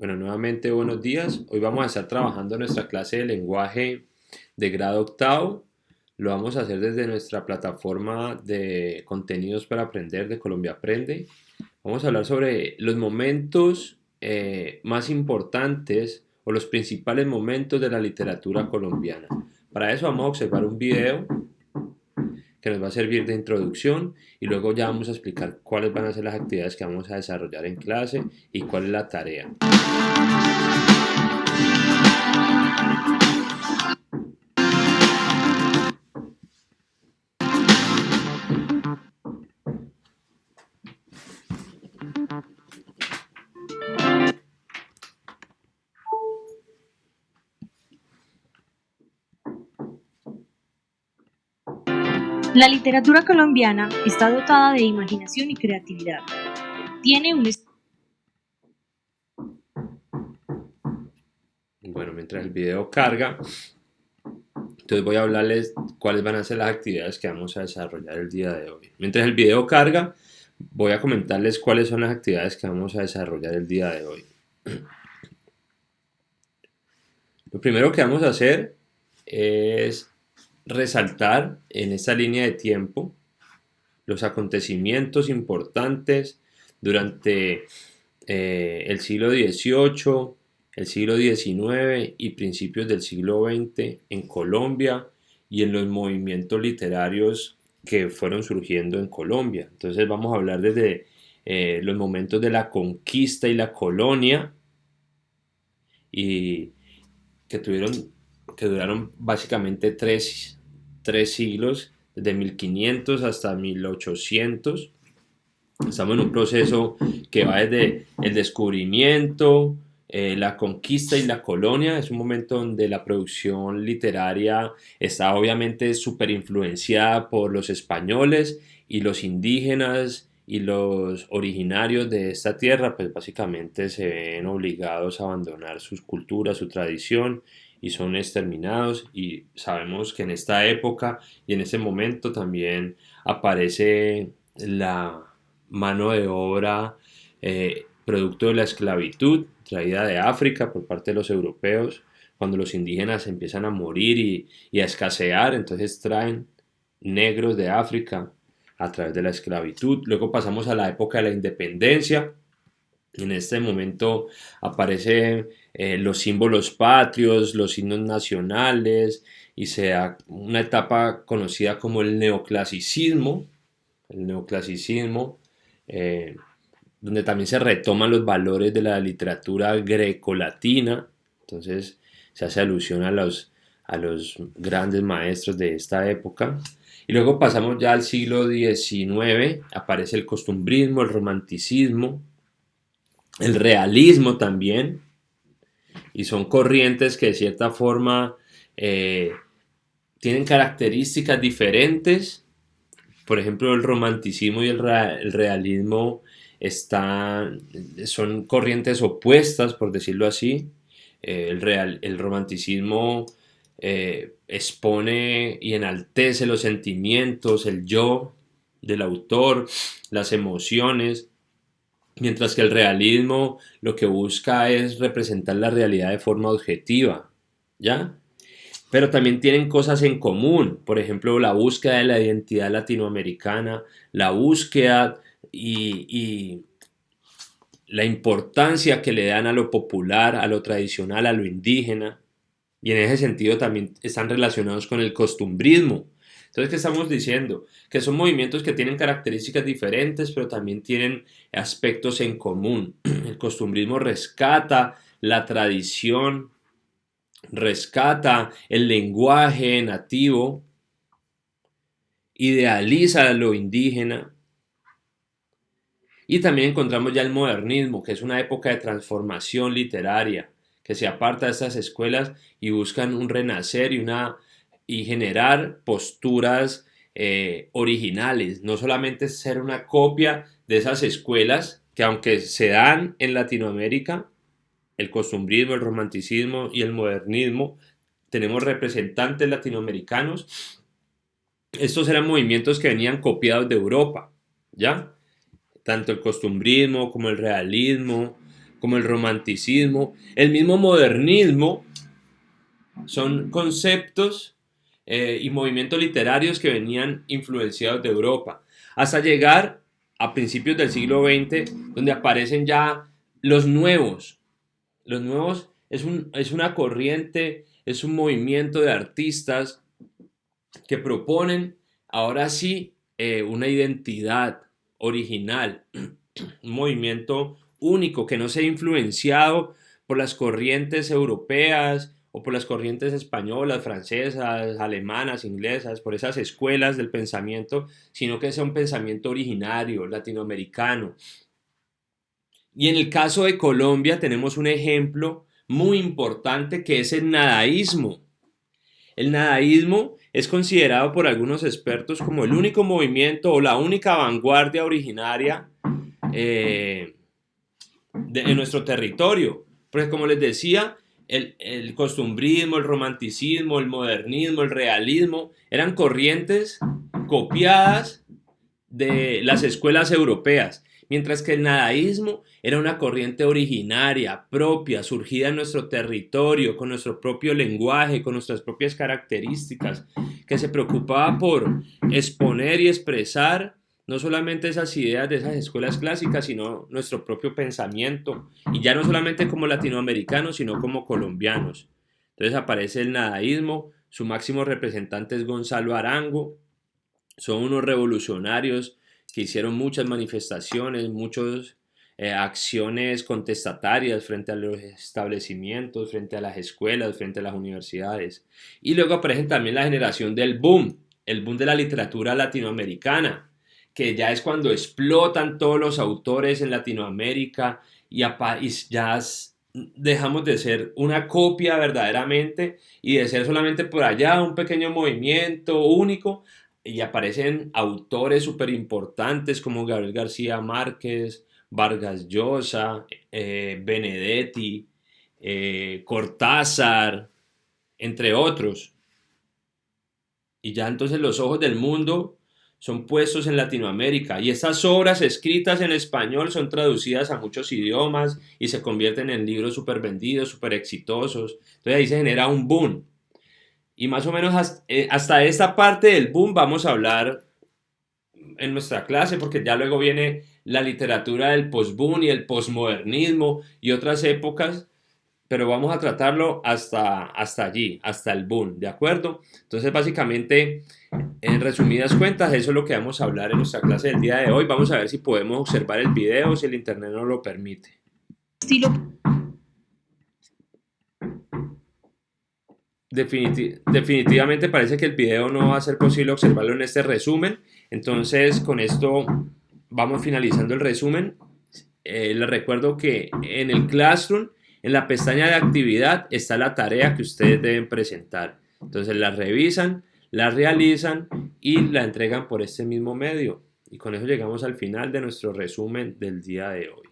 Bueno, nuevamente buenos días. Hoy vamos a estar trabajando nuestra clase de lenguaje de grado octavo. Lo vamos a hacer desde nuestra plataforma de contenidos para aprender de Colombia Aprende. Vamos a hablar sobre los momentos más importantes o los principales momentos de la literatura colombiana. Para eso vamos a observar un video que nos va a servir de introducción y luego ya vamos a explicar cuáles van a ser las actividades que vamos a desarrollar en clase y cuál es la tarea. La literatura colombiana está dotada de imaginación y creatividad. Tiene un Bueno, mientras el video carga, entonces voy a hablarles cuáles van a ser las actividades que vamos a desarrollar el día de hoy. Mientras el video carga, voy a comentarles cuáles son las actividades que vamos a desarrollar el día de hoy. Lo primero que vamos a hacer es resaltar en esta línea de tiempo los acontecimientos importantes durante el siglo XVIII, el siglo XIX y principios del siglo XX en Colombia y en los movimientos literarios que fueron surgiendo en Colombia. Entonces vamos a hablar desde los momentos de la conquista y la colonia y que duraron básicamente tres siglos, desde 1500 hasta 1800. Estamos en un proceso que va desde el descubrimiento, la conquista y la colonia. Es un momento donde la producción literaria está obviamente súper influenciada por los españoles y los indígenas y los originarios de esta tierra, pues básicamente se ven obligados a abandonar sus culturas, su tradición y son exterminados. Y sabemos que en esta época y en ese momento también aparece la mano de obra producto de la esclavitud traída de África por parte de los europeos. Cuando los indígenas empiezan a morir y a escasear, entonces traen negros de África a través de la esclavitud. Luego pasamos a la época de la independencia. En este momento aparecen los símbolos patrios, los himnos nacionales y se da una etapa conocida como el neoclasicismo. El neoclasicismo, eh, donde también se retoman los valores de la literatura grecolatina. Entonces se hace alusión a los grandes maestros de esta época. Y luego pasamos ya al siglo XIX, aparece el costumbrismo, el romanticismo, el realismo también, y son corrientes que de cierta forma tienen características diferentes. Por ejemplo, el romanticismo y el realismo son corrientes opuestas, por decirlo así. El romanticismo expone y enaltece los sentimientos, el yo del autor, las emociones, mientras que el realismo lo que busca es representar la realidad de forma objetiva, ¿ya? Pero también tienen cosas en común, por ejemplo, la búsqueda de la identidad latinoamericana, la búsqueda y la importancia que le dan a lo popular, a lo tradicional, a lo indígena, y en ese sentido también están relacionados con el costumbrismo. Entonces, ¿qué estamos diciendo? Que son movimientos que tienen características diferentes, pero también tienen aspectos en común. El costumbrismo rescata la tradición, rescata el lenguaje nativo, idealiza lo indígena. Y también encontramos ya el modernismo, que es una época de transformación literaria, que se aparta de estas escuelas y buscan un renacer y generar posturas originales, no solamente ser una copia de esas escuelas que aunque se dan en Latinoamérica, el costumbrismo, el romanticismo y el modernismo, tenemos representantes latinoamericanos. Estos eran movimientos que venían copiados de Europa, ¿ya? Tanto el costumbrismo como el realismo, como el romanticismo, el mismo modernismo, son conceptos y movimientos literarios que venían influenciados de Europa, hasta llegar a principios del siglo XX, donde aparecen ya los nuevos. Los nuevos es una corriente, es un movimiento de artistas que proponen ahora sí una identidad original, un movimiento único que no sea influenciado por las corrientes europeas o por las corrientes españolas, francesas, alemanas, inglesas, por esas escuelas del pensamiento, sino que sea un pensamiento originario, latinoamericano. Y en el caso de Colombia tenemos un ejemplo muy importante que es el nadaísmo. El nadaísmo es considerado por algunos expertos como el único movimiento o la única vanguardia originaria en nuestro territorio. Porque como les decía, el costumbrismo, el romanticismo, el modernismo, el realismo eran corrientes copiadas de las escuelas europeas, mientras que el nadaísmo era una corriente originaria, propia, surgida en nuestro territorio, con nuestro propio lenguaje, con nuestras propias características, que se preocupaba por exponer y expresar no solamente esas ideas de esas escuelas clásicas, sino nuestro propio pensamiento, y ya no solamente como latinoamericanos, sino como colombianos. Entonces aparece el nadaísmo, su máximo representante es Gonzalo Arango, son unos revolucionarios que hicieron muchas manifestaciones, muchas acciones contestatarias frente a los establecimientos, frente a las escuelas, frente a las universidades. Y luego aparece también la generación del boom, el boom de la literatura latinoamericana, que ya es cuando explotan todos los autores en Latinoamérica y ya dejamos de ser una copia verdaderamente y de ser solamente por allá un pequeño movimiento único, y aparecen autores súper importantes como Gabriel García Márquez, Vargas Llosa, Benedetti, Cortázar, entre otros. Y ya entonces los ojos del mundo son puestos en Latinoamérica, y estas obras escritas en español son traducidas a muchos idiomas y se convierten en libros súper vendidos, súper exitosos. Entonces ahí se genera un boom. Y más o menos hasta esta parte del boom vamos a hablar en nuestra clase, porque ya luego viene la literatura del post-boom y el postmodernismo y otras épocas, pero vamos a tratarlo hasta allí, hasta el boom, ¿de acuerdo? Entonces básicamente, en resumidas cuentas, eso es lo que vamos a hablar en nuestra clase del día de hoy. Vamos a ver si podemos observar el video, si el internet nos lo permite. Estilo. Definitivamente parece que el video no va a ser posible observarlo en este resumen. Entonces con esto vamos finalizando el resumen. Les recuerdo que en el Classroom, en la pestaña de actividad, está la tarea que ustedes deben presentar. Entonces la revisan, la realizan y la entregan por este mismo medio. Y con eso llegamos al final de nuestro resumen del día de hoy.